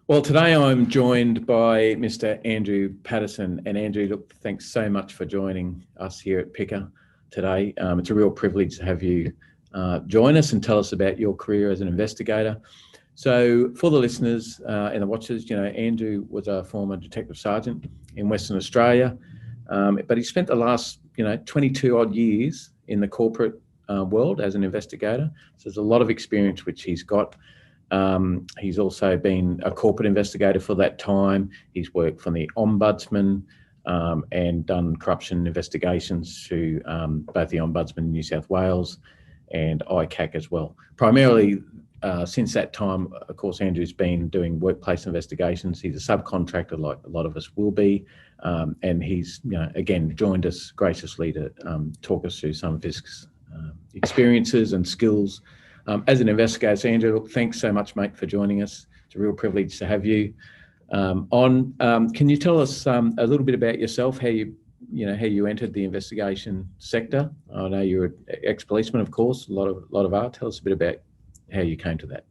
Well, today I'm joined by Mr. Andrew Patterson. And Andrew, look, thanks so much for joining us here at PICA today. It's a real privilege to have you join us and tell us about your career as an investigator. So for the listeners and the watchers, Andrew was a former detective sergeant in Western Australia, but he spent the last, 22 odd years in the corporate world as an investigator. So there's a lot of experience which he's got. He's also been a corporate investigator for that time. He's worked for the Ombudsman and done corruption investigations through both the Ombudsman in New South Wales and ICAC as well. Primarily, since that time, of course, Andrew's been doing workplace investigations. He's a subcontractor, like a lot of us will be, and he's, again, joined us graciously to talk us through some of his experiences and skills as an investigator. So Andrew, look, thanks so much, mate, for joining us. It's a real privilege to have you on. Can you tell us a little bit about yourself, how you entered the investigation sector? I know you're an ex-policeman, of course, a lot of art. Tell us a bit about how you came to that.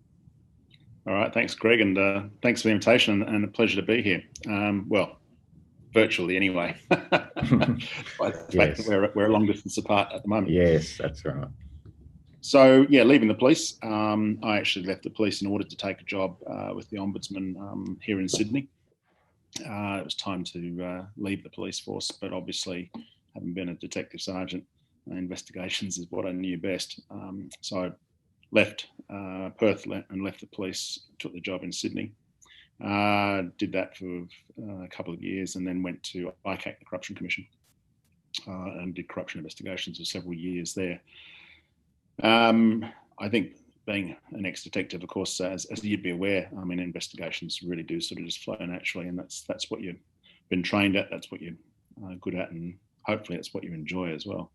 All right, thanks, Greg, and thanks for the invitation, and a pleasure to be here. Well, virtually anyway. By the fact that we're a long distance apart at the moment. Yes, that's right. So yeah, leaving the police, I actually left the police in order to take a job with the Ombudsman here in Sydney. It was time to leave the police force, but obviously, having been a detective sergeant, investigations is what I knew best. So I left Perth and left the police, took the job in Sydney. Did that for a couple of years, and then went to ICAC, the Corruption Commission, and did corruption investigations for several years there. I think being an ex-detective, of course, as you'd be aware, I mean, investigations really do sort of just flow naturally, and that's what you've been trained at, that's what you're good at, and hopefully that's what you enjoy as well.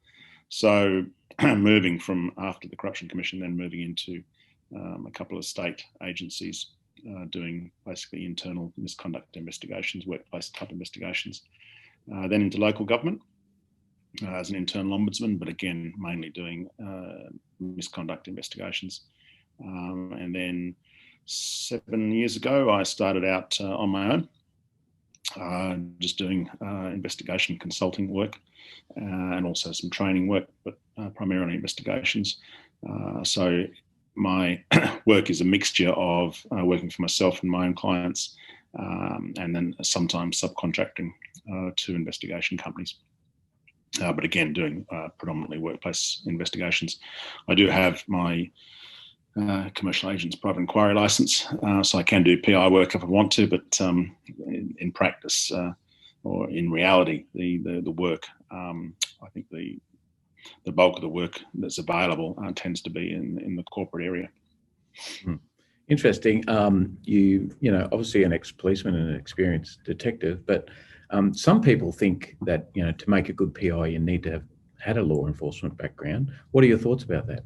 So moving from after the Corruption Commission, then moving into a couple of state agencies, doing basically internal misconduct investigations, workplace type investigations, then into local government as an internal ombudsman, but again, mainly doing misconduct investigations. And then 7 years ago, I started out on my own, just doing investigation consulting work and also some training work, but primarily investigations. So my work is a mixture of working for myself and my own clients, and then sometimes subcontracting to investigation companies. But again, doing predominantly workplace investigations. I do have my commercial agent's private inquiry license, so I can do PI work if I want to, but in practice or in reality, the work, I think the bulk of the work that's available tends to be in the corporate area. Interesting. You obviously an ex-policeman and an experienced detective, but some people think that, to make a good PI, you need to have had a law enforcement background. What are your thoughts about that?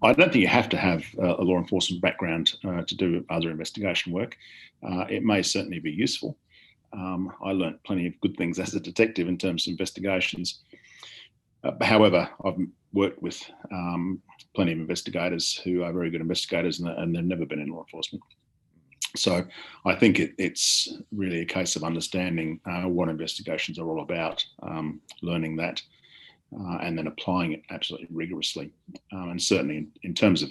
I don't think you have to have a law enforcement background to do other investigation work. It may certainly be useful. I learnt plenty of good things as a detective in terms of investigations. However, I've worked with plenty of investigators who are very good investigators, and they've never been in law enforcement. So I think it's really a case of understanding what investigations are all about, learning that, and then applying it absolutely rigorously. And certainly in terms of,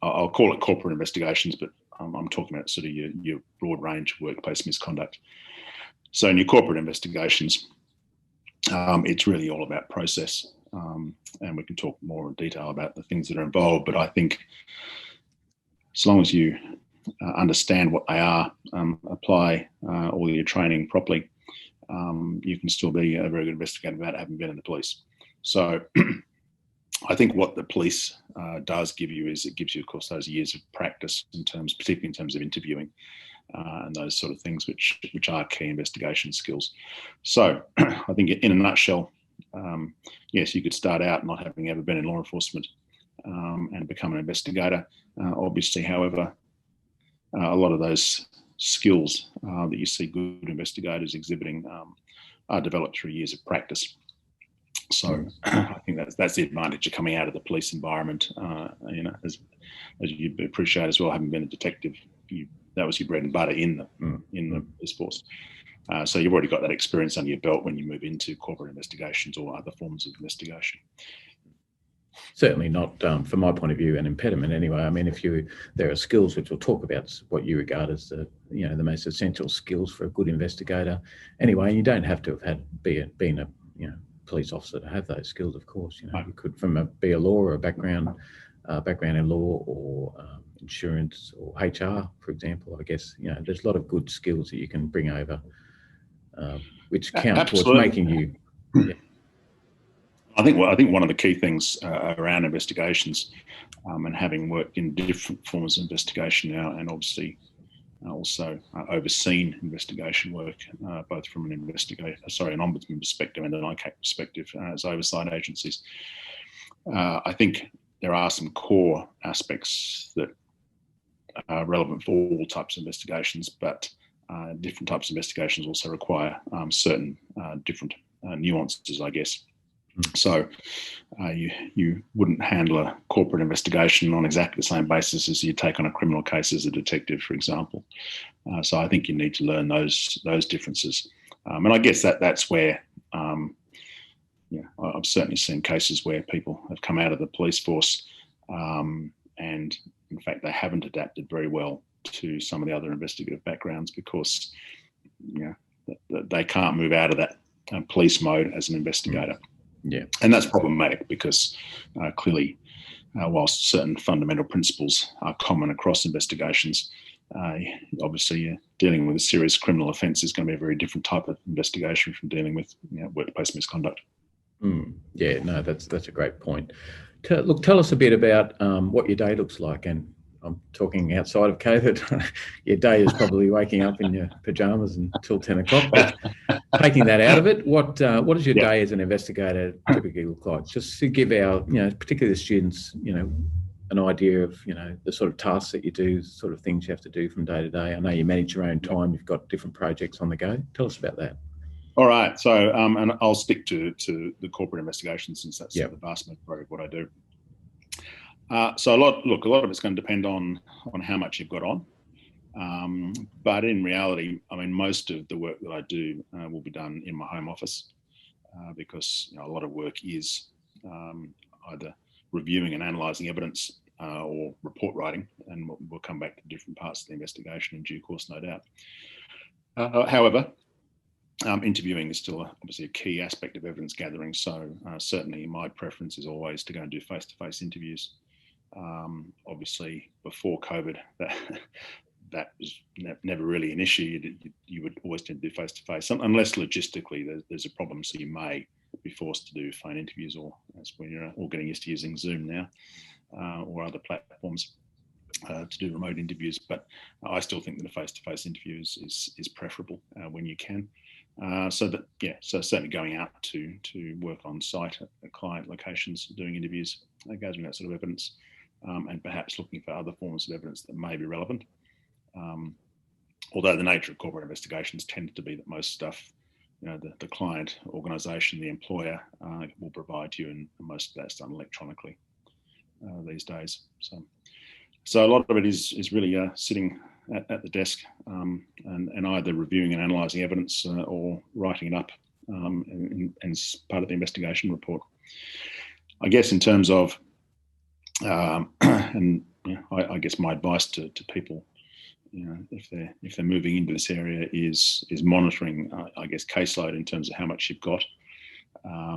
I'll call it corporate investigations, but I'm talking about sort of your broad range of workplace misconduct. So in your corporate investigations, it's really all about process. And we can talk more in detail about the things that are involved, but I think as long as you understand what they are, apply all your training properly, you can still be a very good investigator without having been in the police. So I think what the police does give you is it gives you, of course, those years of practice particularly in terms of interviewing and those sort of things which are key investigation skills. So I think in a nutshell, yes, you could start out not having ever been in law enforcement and become an investigator. Obviously, however, a lot of those skills that you see good investigators exhibiting are developed through years of practice. So I think that's the advantage of coming out of the police environment. As you appreciate as well, having been a detective that was your bread and butter in the police force. So you've already got that experience under your belt when you move into corporate investigations or other forms of investigation. Certainly not, from my point of view, an impediment anyway. I mean, there are skills which we'll talk about, what you regard as the most essential skills for a good investigator. Anyway, you don't have to have been a police officer to have those skills. Of course, you could be a law or a background in law or insurance or HR, for example. I guess there's a lot of good skills that you can bring over, which count towards making you. Yeah. I think one of the key things around investigations, and having worked in different forms of investigation now, and obviously also overseen investigation work, both from an ombudsman perspective and an ICAC perspective as oversight agencies. I think there are some core aspects that are relevant for all types of investigations, but different types of investigations also require certain different nuances, I guess. So you wouldn't handle a corporate investigation on exactly the same basis as you take on a criminal case as a detective, for example. So I think you need to learn those differences. And I guess that's where, I've certainly seen cases where people have come out of the police force and in fact they haven't adapted very well to some of the other investigative backgrounds because they can't move out of that police mode as an investigator. Yeah, and that's problematic because clearly, whilst certain fundamental principles are common across investigations, obviously dealing with a serious criminal offence is going to be a very different type of investigation from dealing with workplace misconduct. Yeah, no, that's a great point. Tell us a bit about what your day looks like, and I'm talking outside of COVID. Your day is probably waking up in your pajamas until 10 o'clock. But taking that out of it, what does your day as an investigator typically look like? Just to give our, particularly the students, an idea of, the sort of tasks that you do, sort of things you have to do from day to day. I know you manage your own time. You've got different projects on the go. Tell us about that. All right. So, and I'll stick to the corporate investigation since that's the vast majority of what I do. So a lot of it's going to depend on how much you've got on. But in reality, I mean, most of the work that I do will be done in my home office because a lot of work is either reviewing and analysing evidence or report writing, and we'll come back to different parts of the investigation in due course, no doubt. However, interviewing is still obviously a key aspect of evidence gathering. So certainly my preference is always to go and do face-to-face interviews. Obviously, before COVID, that was never really an issue. You would always tend to do face-to-face, unless logistically there's a problem. So you may be forced to do phone interviews, or as we're all getting used to using Zoom now, or other platforms to do remote interviews. But I still think that a face-to-face interview is preferable when you can. So certainly going out to work on site at client locations, doing interviews, gathering that sort of evidence. And perhaps looking for other forms of evidence that may be relevant. Although the nature of corporate investigations tends to be that most stuff, the client, organisation, the employer will provide to you, and most of that's done electronically these days. So a lot of it is really sitting at the desk and either reviewing and analysing evidence or writing it up as part of the investigation report. I guess in terms of I guess my advice to people, if they're moving into this area, is monitoring, I guess, caseload in terms of how much you've got,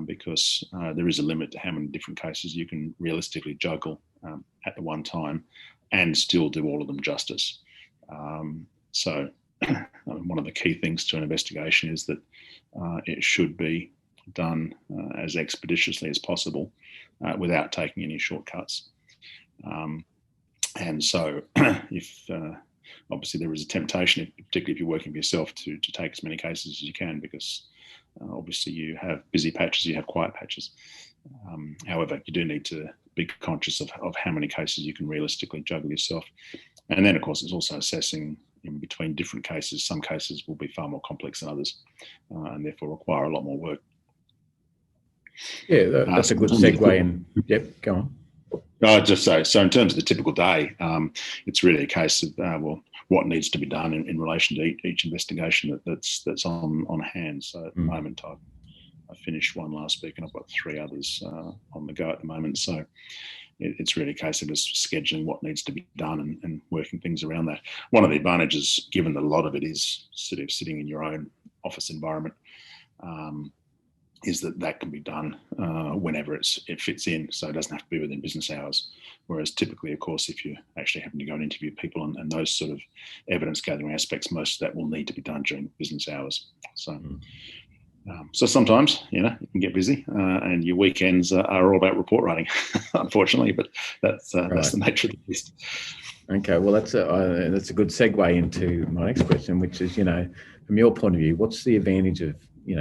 because there is a limit to how many different cases you can realistically juggle at the one time and still do all of them justice. So one of the key things to an investigation is that it should be done as expeditiously as possible without taking any shortcuts. And so if obviously there is a temptation, particularly if you're working for yourself, to take as many cases as you can, because obviously you have busy patches, you have quiet patches. However, you do need to be conscious of how many cases you can realistically juggle yourself. And then, of course, it's also assessing in between different cases. Some cases will be far more complex than others and therefore require a lot more work. Yeah, that's a good segue. And yep, go on. I'd just say, so in terms of the typical day, it's really a case of, we'll what needs to be done in relation to each investigation that's on hand. So at the moment, I finished one last week, and I've got 3 others on the go at the moment. So it's really a case of just scheduling what needs to be done and working things around that. One of the advantages, given that a lot of it is sort of sitting in your own office environment, is that can be done whenever it fits in. So it doesn't have to be within business hours. Whereas typically, of course, if you actually happen to go and interview people and those sort of evidence gathering aspects, most of that will need to be done during business hours. So. So sometimes, you can get busy, and your weekends are all about report writing, unfortunately. But that's the nature of the beast. Okay, well, that's a good segue into my next question, which is, from your point of view, what's the advantage of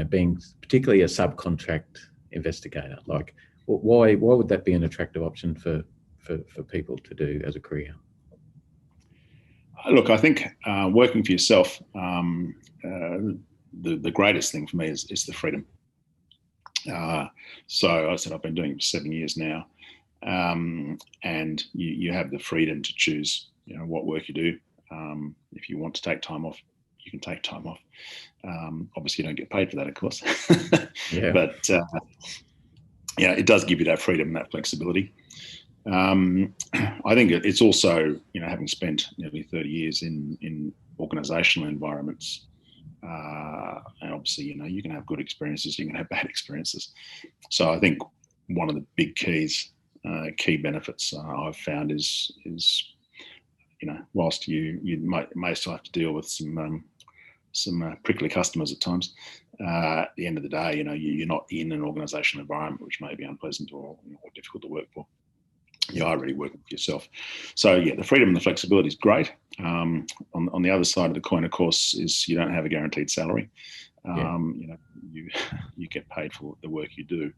being particularly a subcontract investigator? Like, why would that be an attractive option for people to do as a career? Look, I think working for yourself. The greatest thing for me is the freedom. So I said I've been doing it for 7 years now, and you have the freedom to choose, what work you do. If you want to take time off, you can take time off. Obviously, you don't get paid for that, of course. Yeah. But it does give you that freedom and that flexibility. I think it's also, having spent nearly 30 years in organisational environments. And obviously, you can have good experiences, you can have bad experiences. So I think one of the big key benefits I've found is whilst you may still have to deal with some prickly customers at times, at the end of the day, you're not in an organisational environment which may be unpleasant or difficult to work for. You are really working for yourself. So yeah, the freedom and the flexibility is great. On the other side of the coin, of course, is you don't have a guaranteed salary. You get paid for the work you do.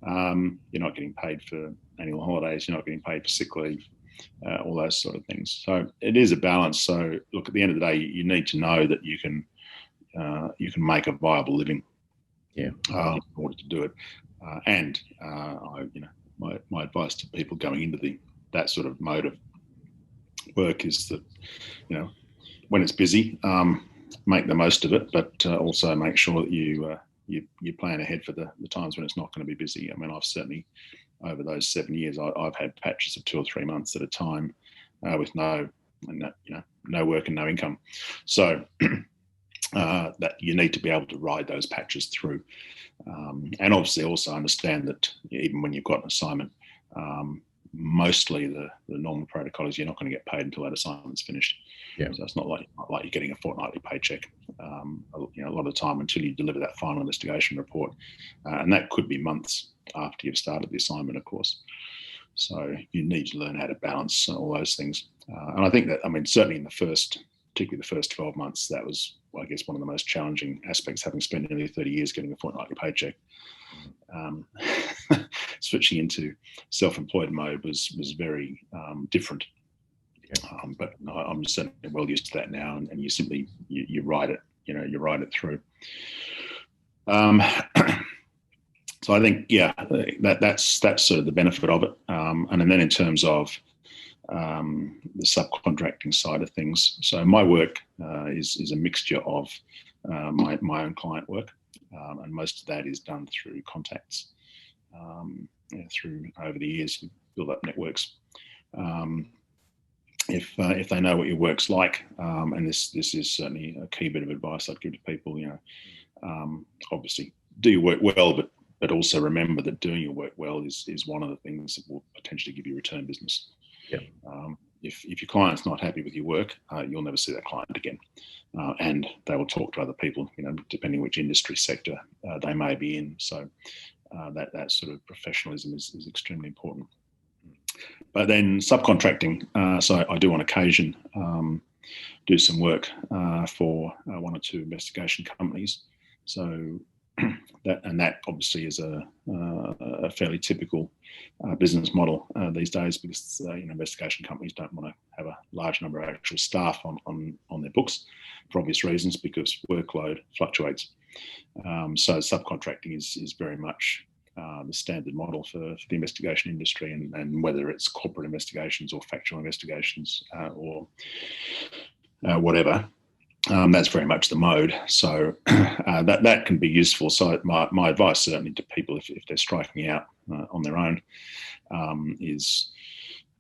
You're not getting paid for annual holidays. You're not getting paid for sick leave. All those sort of things. So it is a balance. So look, at the end of the day, you need to know that you can make a viable living. Yeah. In order to do it, my advice to people going into that sort of mode of work is that, when it's busy, make the most of it, but also make sure that you plan ahead for the times when it's not going to be busy. I mean, I've certainly, over those 7 years, I've had patches of 2 or 3 months at a time with no work and no income. So that you need to be able to ride those patches through. And obviously also understand that even when you've got an assignment, mostly the normal protocol is you're not going to get paid until that assignment's finished. Yeah. So it's not like you're getting a fortnightly paycheck. A lot of the time until you deliver that final investigation report, and that could be months after you've started the assignment, of course. So you need to learn how to balance all those things. And I think that, certainly particularly the first 12 months, that was, I guess, one of the most challenging aspects, having spent nearly 30 years getting a fortnightly paycheck. Switching into self-employed mode was very different. Yeah. But I'm certainly well used to that now, and you simply you ride it, you ride it through. So I think, that's sort of the benefit of it. And then in terms of the subcontracting side of things, so my work is a mixture of my own client work, and most of that is done through contacts. Through over the years, you build up networks. If they know what your work's like, and this is certainly a key bit of advice I'd give to people, obviously do your work well, but also remember that doing your work well is one of the things that will potentially give you return business. Yeah. If your client's not happy with your work, you'll never see that client again, and they will talk to other people, depending which industry sector they may be in. So that sort of professionalism is extremely important. But then subcontracting, so I do on occasion do some work for 1 or 2 investigation companies. So that obviously is a fairly typical business model these days, because investigation companies don't want to have a large number of actual staff on their books for obvious reasons, because workload fluctuates. So subcontracting is very much the standard model for the investigation industry, and whether it's corporate investigations or factual investigations or whatever. That's very much the mode. So that can be useful. So my advice certainly to people, if they're striking out on their own, is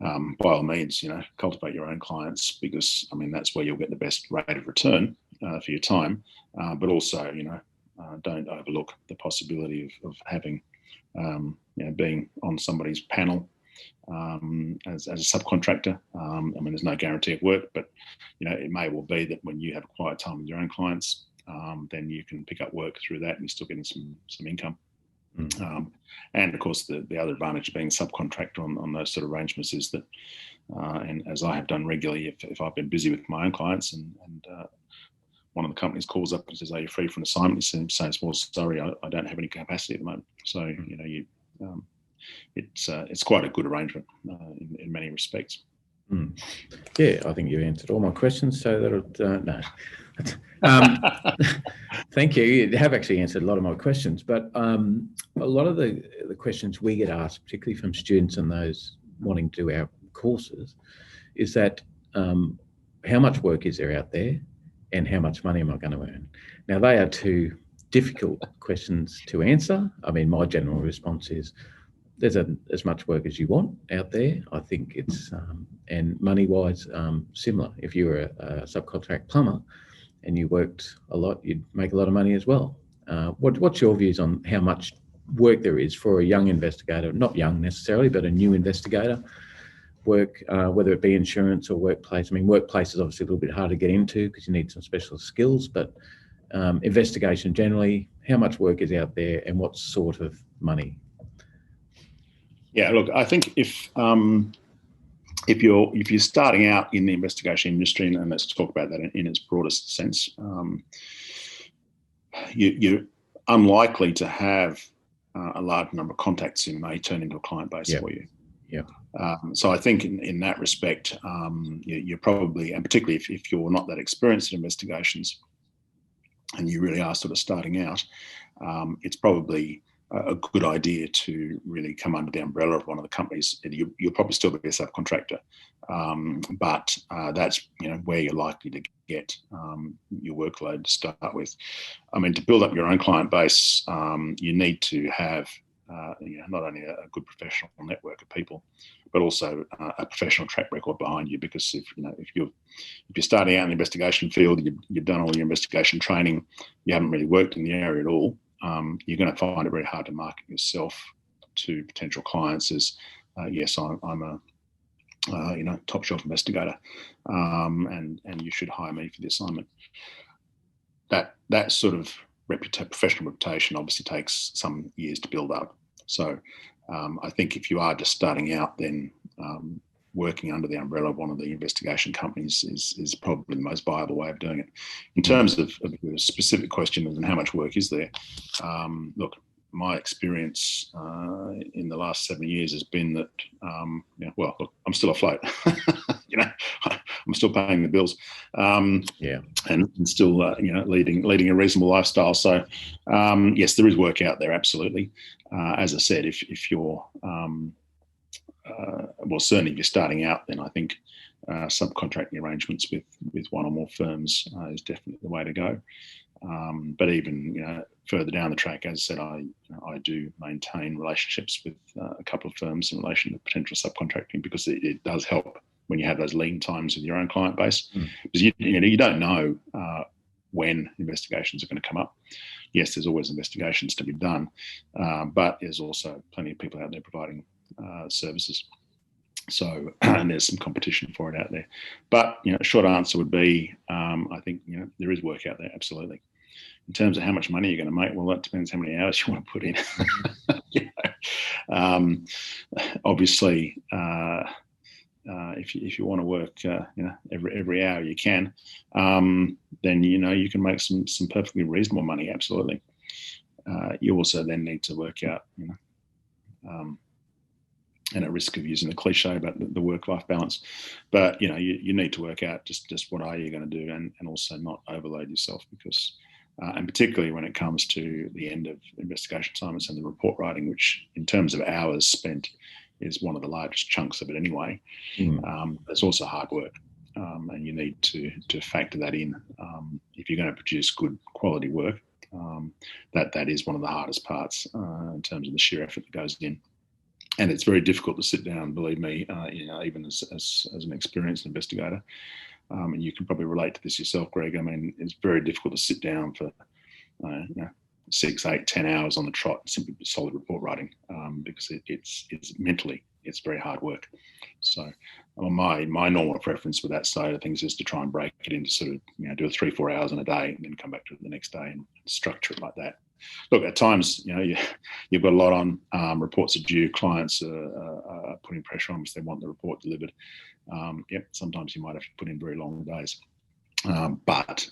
by all means, cultivate your own clients, because that's where you'll get the best rate of return for your time. But also, don't overlook the possibility of having, being on somebody's panel as a subcontractor. There's no guarantee of work, but it may well be that when you have a quiet time with your own clients, then you can pick up work through that and you're still getting some income. And of course, the other advantage of being a subcontractor on those sort of arrangements is that, and as I have done regularly, if I've been busy with my own clients and one of the companies calls up and says, "Are you free for an assignment?" You say, "Well, sorry, I don't have any capacity at the moment." So it's quite a good arrangement in many respects. Yeah, I think you answered all my questions. So no. Thank you. You have actually answered a lot of my questions, but a lot of the questions we get asked, particularly from students and those wanting to do our courses, is that how much work is there out there and how much money am I going to earn? Now, they are two difficult questions to answer. My general response is there's as much work as you want out there. I think it's, and money-wise, similar. If you were a subcontract plumber and you worked a lot, you'd make a lot of money as well. What's your views on how much work there is for a young investigator, not young necessarily, but a new investigator, work, whether it be insurance or workplace? Workplace is obviously a little bit hard to get into because you need some specialist skills, but investigation generally, how much work is out there and what sort of money? Yeah, look, I think if you're starting out in the investigation industry, and let's talk about that in its broadest sense, you're unlikely to have a large number of contacts who may turn into a client base for you. Yeah. So I think in that respect, you're probably, and particularly if you're not that experienced in investigations and you really are sort of starting out, it's probably a good idea to really come under the umbrella of one of the companies. You'll probably still be a subcontractor, but that's where you're likely to get your workload to start with. To build up your own client base, you need to have not only a good professional network of people, but also a professional track record behind you. Because if you're starting out in the investigation field, you've done all your investigation training, you haven't really worked in the area at all, you're going to find it very hard to market yourself to potential clients as, yes, I'm a top shelf investigator, and you should hire me for the assignment. That sort of professional reputation obviously takes some years to build up. So I think if you are just starting out, then working under the umbrella of one of the investigation companies is probably the most viable way of doing it. In terms of the specific question and how much work is there, look, my experience in the last 7 years has been that, look, I'm still afloat. I'm still paying the bills, and still, leading a reasonable lifestyle. So, yes, there is work out there, absolutely. As I said, if you're certainly if you're starting out, then I think subcontracting arrangements with one or more firms is definitely the way to go. But even further down the track, as I said, I do maintain relationships with a couple of firms in relation to potential subcontracting, because it does help when you have those lean times with your own client base, because you don't know when investigations are going to come up. Yes, there's always investigations to be done, but there's also plenty of people out there providing services. So, and there's some competition for it out there. But short answer would be, I think there is work out there, absolutely. In terms of how much money you're going to make, well, that depends how many hours you want to put in. Obviously, if you want to work, every hour you can, then you can make some perfectly reasonable money. Absolutely. You also then need to work out, and at risk of using the cliche about the work-life balance, but you need to work out just what are you going to do, and also not overload yourself, because and particularly when it comes to the end of investigation assignments and the report writing, which in terms of hours spent is one of the largest chunks of it anyway. It's also hard work, and you need to factor that in if you're going to produce good quality work. That is one of the hardest parts in terms of the sheer effort that goes in. And it's very difficult to sit down, believe me, even as an experienced investigator. And you can probably relate to this yourself, Greg. I mean, it's very difficult to sit down for 6, 8, 10 hours on the trot, simply solid report writing, because it's mentally, it's very hard work. So my normal preference with that side of things is to try and break it into sort of, do 3-4 hours in a day and then come back to it the next day and structure it like that. Look, at times, you've got a lot on, reports are due, clients are putting pressure on because they want the report delivered. Sometimes you might have to put in very long days. But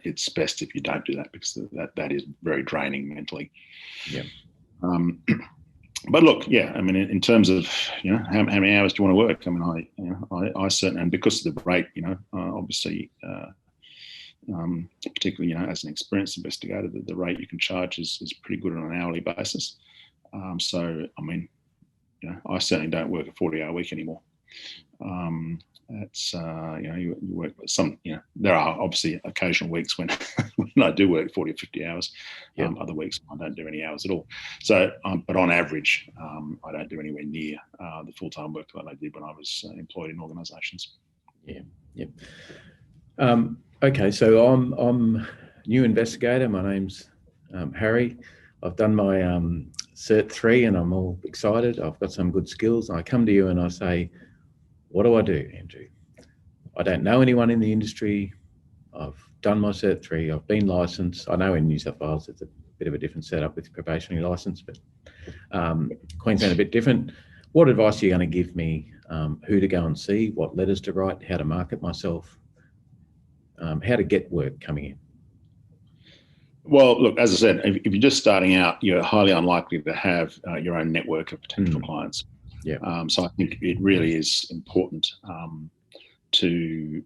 it's best if you don't do that, because that is very draining mentally. Yeah. But look, I mean, in terms of how many hours do you want to work? I mean, I certainly, and because of the rate, obviously, particularly as an experienced investigator, the rate you can charge is pretty good on an hourly basis. So I mean, I certainly don't work a 40-hour week anymore. It's you work some, there are obviously occasional weeks when I do work 40 or 50 hours. Other weeks I don't do any hours at all. So but on average, I don't do anywhere near the full-time work that I did when I was employed in organisations. Okay, so I'm new investigator. My name's Harry. I've done my Cert 3 and I'm all excited. I've got some good skills. I come to you and I say, what do I do, Andrew? I don't know anyone in the industry. I've done my Cert 3. I've been licensed. I know in New South Wales it's a bit of a different setup with probationary licence, but Queensland a bit different. What advice are you going to give me? Who to go and see? What letters to write? How to market myself? How to get work coming in? Well, look, as I said, if you're just starting out, you're highly unlikely to have your own network of potential clients. So I think it really is important to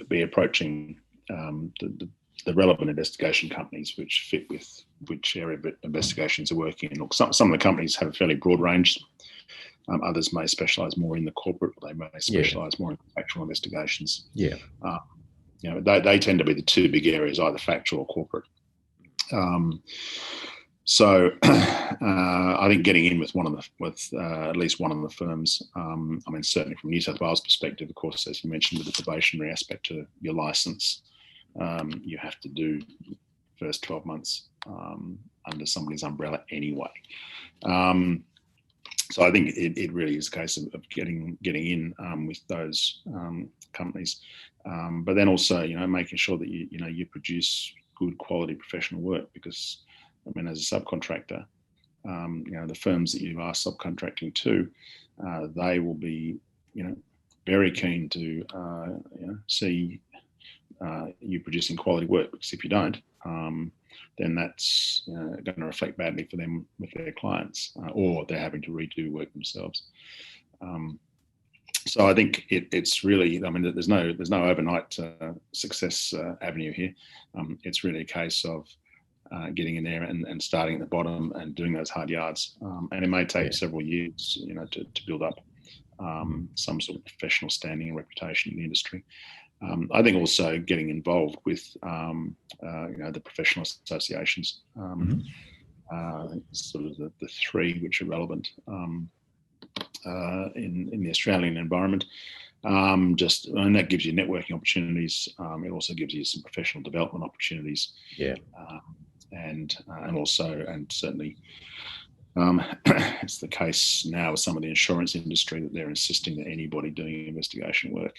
be approaching the relevant investigation companies which fit with which area of investigations are working in. Look, some of the companies have a fairly broad range. Others may specialise more in the corporate. They may specialise more in factual investigations. They tend to be the two big areas, either factual or corporate. So I think getting in with at least one of the firms, I mean, certainly from New South Wales perspective, of course, as you mentioned, with the probationary aspect to your licence, you have to do first 12 months under somebody's umbrella anyway. So I think it really is a case of getting in with those companies, but then also making sure that you produce good quality professional work, because I mean, as a subcontractor, the firms that you are subcontracting to, they will be very keen to see you producing quality work, because if you don't, then that's going to reflect badly for them with their clients, or they're having to redo work themselves. So I think it's really, I mean, there's no overnight success avenue here. It's really a case of getting in there and starting at the bottom and doing those hard yards. And it may take several years, to build up some sort of professional standing and reputation in the industry. I think also getting involved with, the professional associations. I think sort of the three which are relevant in the Australian environment. And that gives you networking opportunities. It also gives you some professional development opportunities. And certainly it's the case now with some of the insurance industry that they're insisting that anybody doing investigation work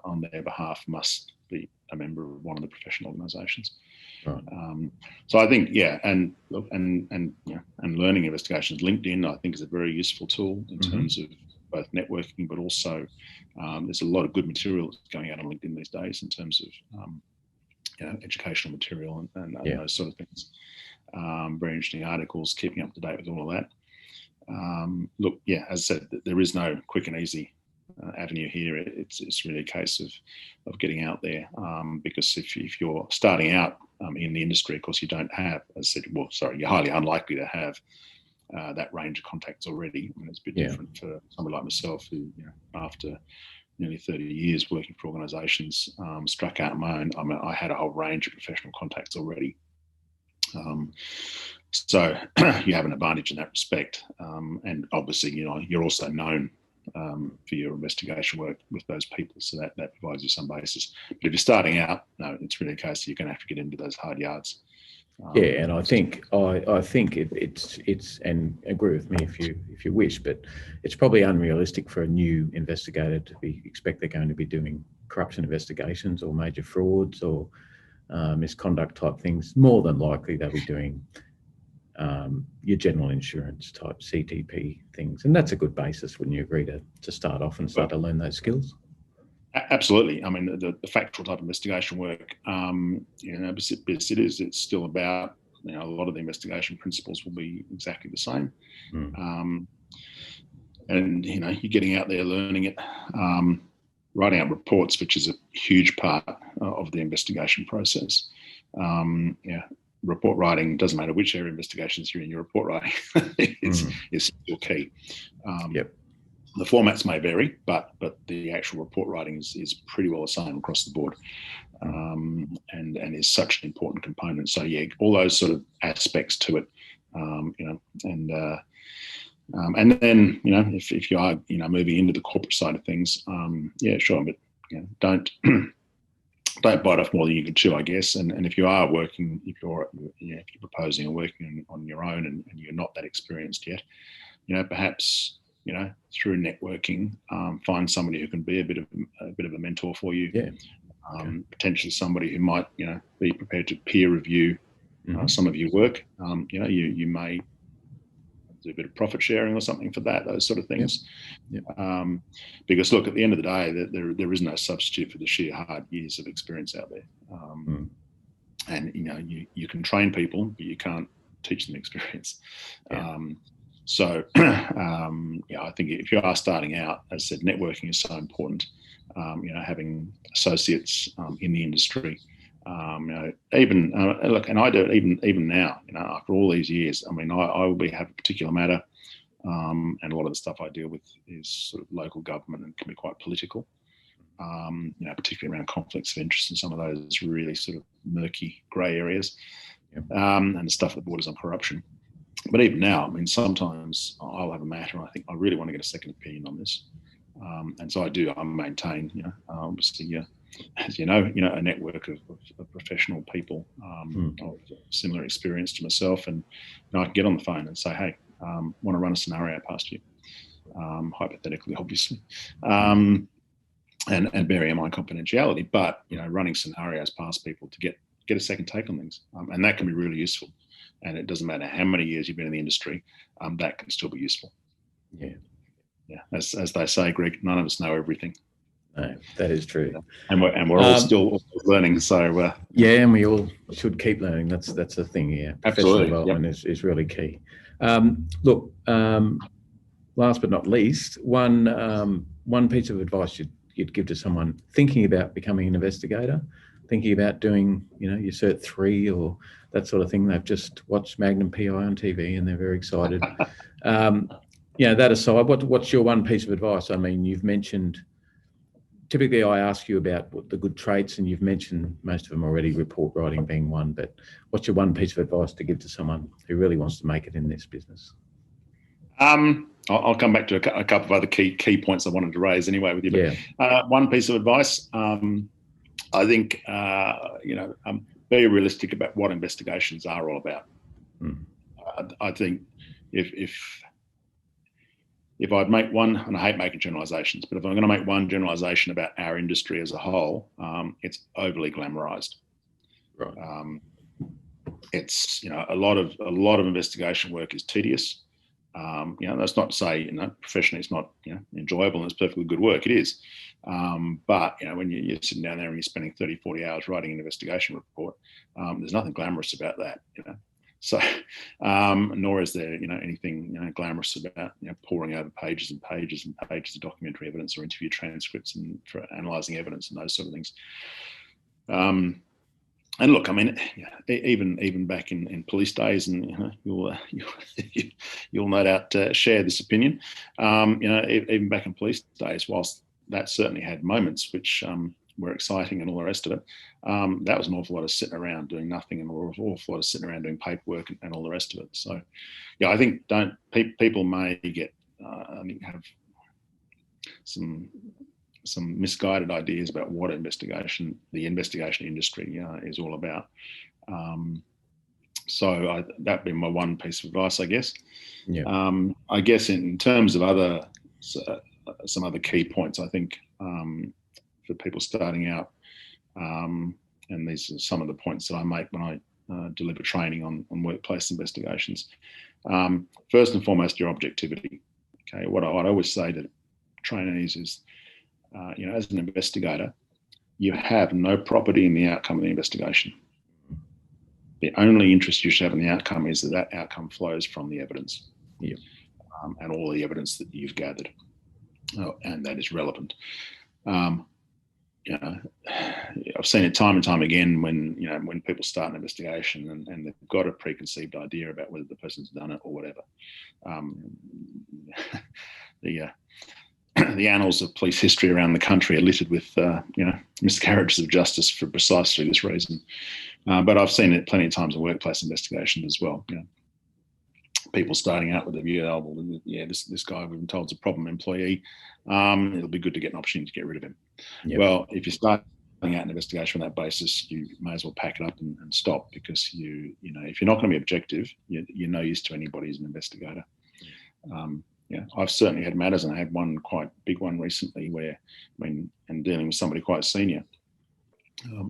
on their behalf must be a member of one of the professional organisations. Right. So I think, and learning investigations. LinkedIn, I think, is a very useful tool in terms of both networking, but also there's a lot of good material that's going out on LinkedIn these days in terms of educational material and those sort of things. Very interesting articles, keeping up to date with all of that. As I said, there is no quick and easy avenue here. It's really a case of getting out there, because if you're starting out in the industry, of course, you don't have, as I said, you're highly unlikely to have that range of contacts already. I mean, it's a bit different for somebody like myself who, after nearly 30 years working for organisations, struck out on my own. I mean, I had a whole range of professional contacts already. So you have an advantage in that respect. And obviously, you're also known for your investigation work with those people. So that provides you some basis. But if you're starting out, no, it's really a case that you're going to have to get into those hard yards. Yeah, and I think it's and agree with me if you wish, but it's probably unrealistic for a new investigator to expect they're going to be doing corruption investigations or major frauds or misconduct type things. More than likely, they'll be doing your general insurance type CTP things, and that's a good basis. Wouldn't you agree to start off and start to learn those skills? Absolutely. I mean, the factual type investigation work, it's still about, a lot of the investigation principles will be exactly the same. And, you're getting out there, learning it, writing out reports, which is a huge part of the investigation process. Report writing, doesn't matter which area of investigations you're in, your report writing is still key. Yep. The formats may vary, but the actual report writing is pretty well the same across the board, and is such an important component. So yeah, all those sort of aspects to it, and then if you are moving into the corporate side of things, sure, but don't don't bite off more than you can chew, I guess. And if you are working, if you're proposing and working on your own, and you're not that experienced yet, perhaps. Through networking, find somebody who can be a bit of a mentor for you. Yeah. Potentially somebody who might, be prepared to peer review some of your work. You may do a bit of profit sharing or something for that. Those sort of things. Yep. Because look, at the end of the day, there is no substitute for the sheer hard years of experience out there. And you can train people, but you can't teach them experience. Yeah. So, I think if you are starting out, as I said, networking is so important. Having associates in the industry, even look, and I do it even now. After all these years, I mean, I will have a particular matter, and a lot of the stuff I deal with is sort of local government and can be quite political. Particularly around conflicts of interest and some of those really sort of murky grey areas, and the stuff that borders on corruption. But even now, I mean, sometimes I'll have a matter and I think I really want to get a second opinion on this. And so I maintain, obviously, as you know, a network of professional people of similar experience to myself. And I can get on the phone and say, hey, want to run a scenario past you, hypothetically, obviously, and vary my confidentiality. But, running scenarios past people to get a second take on things. And that can be really useful. And it doesn't matter how many years you've been in the industry, that can still be useful. Yeah. As they say, Greg, none of us know everything. No, that is true. And we're all still learning. So and we all should keep learning. That's the thing. Yeah, professional development is really key. Look, last but not least, one piece of advice you'd give to someone thinking about becoming an investigator, thinking about doing, your Cert 3 or that sort of thing. They've just watched Magnum PI on TV and they're very excited. That aside, what's your one piece of advice? I mean, you've mentioned, typically I ask you about what the good traits, and you've mentioned most of them already, report writing being one, but what's your one piece of advice to give to someone who really wants to make it in this business? I'll come back to a couple of other key points I wanted to raise anyway with you. But, one piece of advice, I think, be realistic about what investigations are all about. I think if I'd make one, and I hate making generalisations, but if I'm going to make one generalisation about our industry as a whole, it's overly glamorised. Right. It's a lot of investigation work is tedious. That's not to say professionally it's not enjoyable and it's perfectly good work. It is. But when you're sitting down there and you're spending 30, 40 hours writing an investigation report, there's nothing glamorous about that. So, nor is there anything glamorous about poring over pages and pages and pages of documentary evidence or interview transcripts and for analysing evidence and those sort of things. And look, I mean, even back in police days, and you'll no doubt share this opinion. Even back in police days, whilst that certainly had moments which were exciting and all the rest of it. That was an awful lot of sitting around doing nothing and an awful lot of sitting around doing paperwork and all the rest of it. So, yeah, I think people may get, I think, have some misguided ideas about what the investigation industry is all about. So that'd be my one piece of advice, I guess. Yeah. I guess in terms of some other key points, I think for people starting out, and these are some of the points that I make when I deliver training on workplace investigations. First and foremost, your objectivity. Okay, what I'd always say to trainees is, as an investigator, you have no property in the outcome of the investigation. The only interest you should have in the outcome is that outcome flows from the evidence, and all the evidence that you've gathered, and that is relevant. I've seen it time and time again when people start an investigation and they've got a preconceived idea about whether the person's done it or whatever. The annals of police history around the country are littered with miscarriages of justice for precisely this reason. But I've seen it plenty of times in workplace investigations as well. People starting out with the view, this guy we've been told is a problem employee. It'll be good to get an opportunity to get rid of him. Yep. Well, if you're starting out an investigation on that basis, you may as well pack it up and stop, because if you're not going to be objective, you're no use to anybody as an investigator. I've certainly had matters, and I had one quite big one recently where, and dealing with somebody quite senior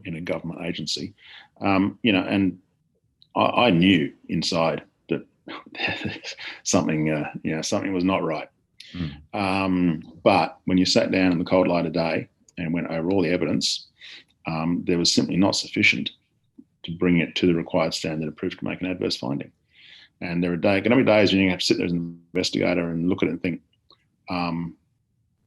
in a government agency, and I knew inside that something was not right. But when you sat down in the cold light of day and went over all the evidence, there was simply not sufficient to bring it to the required standard of proof to make an adverse finding. And there are going to be days when you have to sit there as an investigator and look at it and think,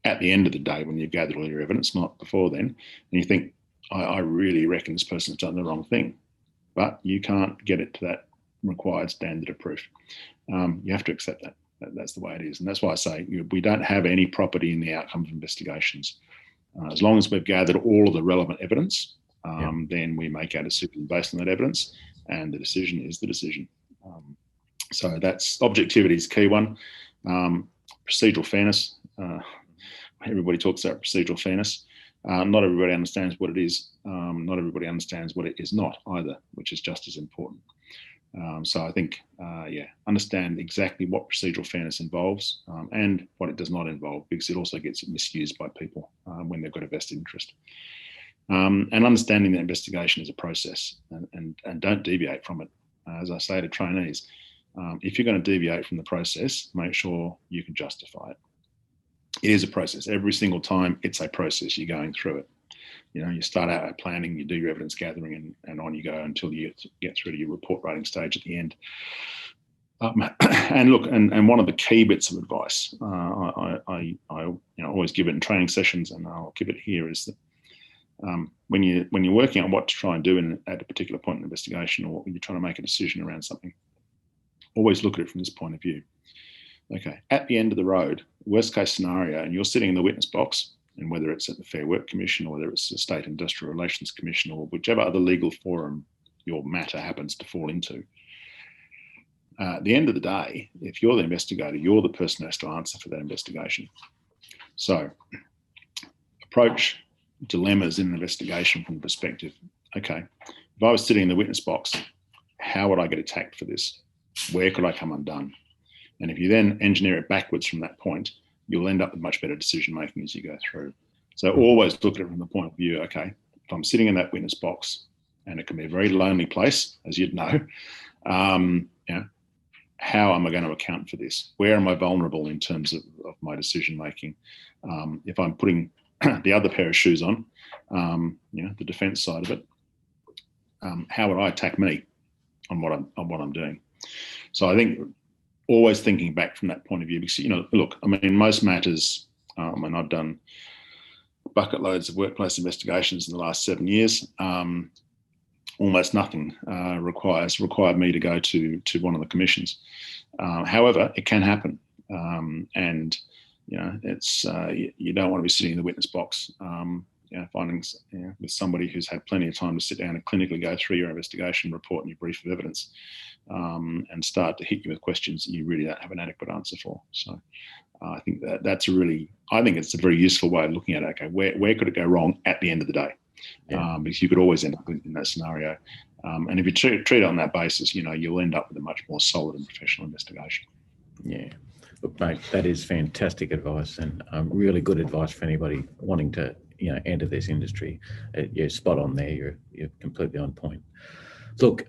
at the end of the day, when you've gathered all your evidence, not before then, and you think, I really reckon this person's done the wrong thing, but you can't get it to that required standard of proof. You have to accept that. That's the way it is. And that's why I say we don't have any property in the outcome of investigations. As long as we've gathered all of the relevant evidence, then we make our decision based on that evidence, and the decision is the decision. So that's objectivity is a key one. Procedural fairness. Everybody talks about procedural fairness. Not everybody understands what it is. Not everybody understands what it is not either, which is just as important. So I think, understand exactly what procedural fairness involves and what it does not involve, because it also gets misused by people when they've got a vested interest. And understanding that investigation is a process, and don't deviate from it. As I say to trainees, if you're going to deviate from the process, make sure you can justify it. It is a process. Every single time, it's a process. You're going through it. You start out at planning, you do your evidence gathering, and on you go until you get through to your report writing stage at the end. And look, and one of the key bits of advice I always give it in training sessions, and I'll give it here, is that when you're working on what to try and do at a particular point in the investigation, or when you're trying to make a decision around something, always look at it from this point of view. Okay, at the end of the road, worst case scenario, and you're sitting in the witness box, and whether it's at the Fair Work Commission or whether it's the State Industrial Relations Commission or whichever other legal forum your matter happens to fall into, at the end of the day, if you're the investigator, you're the person who has to answer for that investigation. So approach dilemmas in an investigation from the perspective, okay, if I was sitting in the witness box, how would I get attacked for this? Where could I come undone? And if you then engineer it backwards from that point, you'll end up with much better decision making as you go through. So always look at it from the point of view, okay, if I'm sitting in that witness box, and it can be a very lonely place, as you'd know, how am I going to account for this? Where am I vulnerable in terms of my decision making? If I'm putting the other pair of shoes on, the defence side of it, how would I attack me on what I'm doing? So I think always thinking back from that point of view, because, look, I mean, most matters, and I've done bucket loads of workplace investigations in the last 7 years, almost nothing required me to go to one of the commissions. However, it can happen. And it's you don't want to be sitting in the witness box, findings with somebody who's had plenty of time to sit down and clinically go through your investigation report and your brief of evidence, and start to hit you with questions that you really don't have an adequate answer for. So I think that's it's a very useful way of looking at it. Okay, where could it go wrong at the end of the day? Because you could always end up in that scenario. And if you treat it on that basis, you'll end up with a much more solid and professional investigation. Yeah. Look, mate, that is fantastic advice, and really good advice for anybody wanting to, enter this industry. You're spot on there. You're completely on point. Look,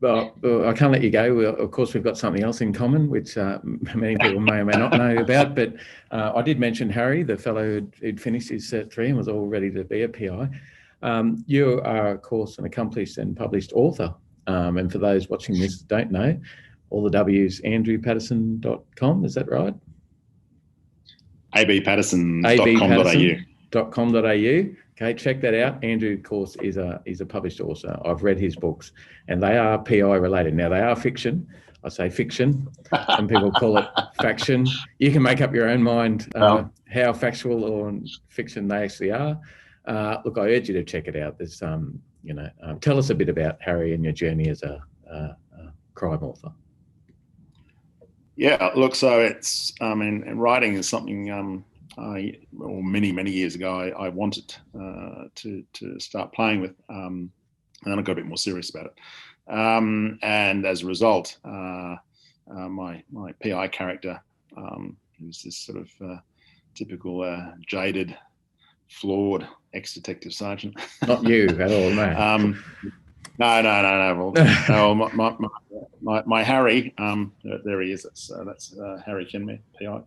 well, I can't let you go. Of course, we've got something else in common, which many people may or may not know about. But I did mention Harry, the fellow who'd finished his Cert 3 and was all ready to be a PI. You are, of course, an accomplished and published author. And for those watching this don't know, all the W's, andrewpatterson.com, is that right? abpatterson.com.au. Okay, check that out. Andrew, of course, is a published author. I've read his books, and they are PI related. Now, they are fiction. I say fiction. Some people call it faction. You can make up your own mind how factual or fiction they actually are. Look, I urge you to check it out. There's tell us a bit about Harry and your journey as a crime author. Yeah, look, so it's, writing is something many years ago I wanted to start playing with, and then I got a bit more serious about it. And as a result, my PI character is this sort of typical jaded, flawed ex-detective sergeant. Not you at all, no. No. Well, my Harry, there he is. That's Harry Kenmare, PI.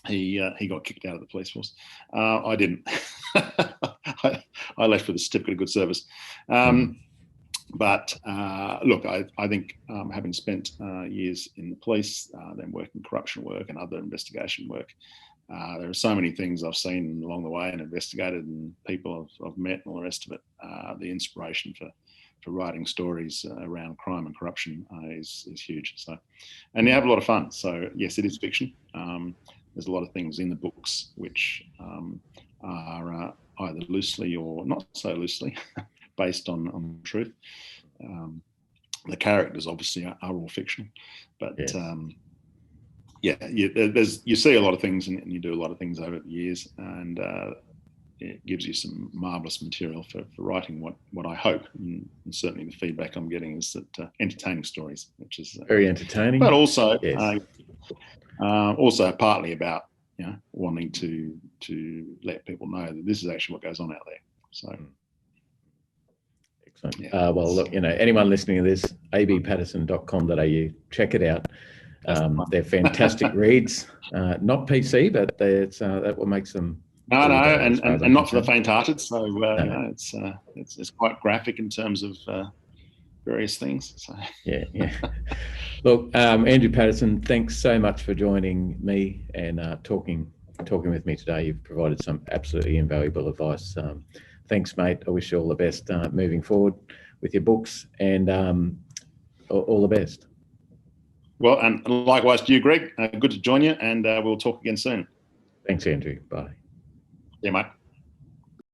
He got kicked out of the police force. I didn't. I left with a certificate of good service. But look, I think having spent years in the police, then working corruption work and other investigation work, there are so many things I've seen along the way and investigated, and people I've met and all the rest of it. The inspiration for writing stories around crime and corruption is huge. So, and you have a lot of fun. So yes, it is fiction. There's a lot of things in the books which are either loosely or not so loosely based on truth. The characters obviously are all fictional, but yes. You see a lot of things and you do a lot of things over the years, and it gives you some marvellous material for writing what I hope, and certainly the feedback I'm getting is that entertaining stories, which is very entertaining, but also yes. Also partly about wanting to let people know that this is actually what goes on out there. So excellent. Well, look, anyone listening to this, abpatterson.com.au, check it out. They're fantastic reads. Not PC, but that what makes them. No, and not for the faint-hearted. So it's quite graphic in terms of various things. So. Yeah. Look, Andrew Patterson, thanks so much for joining me and talking with me today. You've provided some absolutely invaluable advice. Thanks, mate. I wish you all the best moving forward with your books, and all the best. Well, and likewise to you, Greg. Good to join you, and we'll talk again soon. Thanks, Andrew. Bye. Yeah, mate.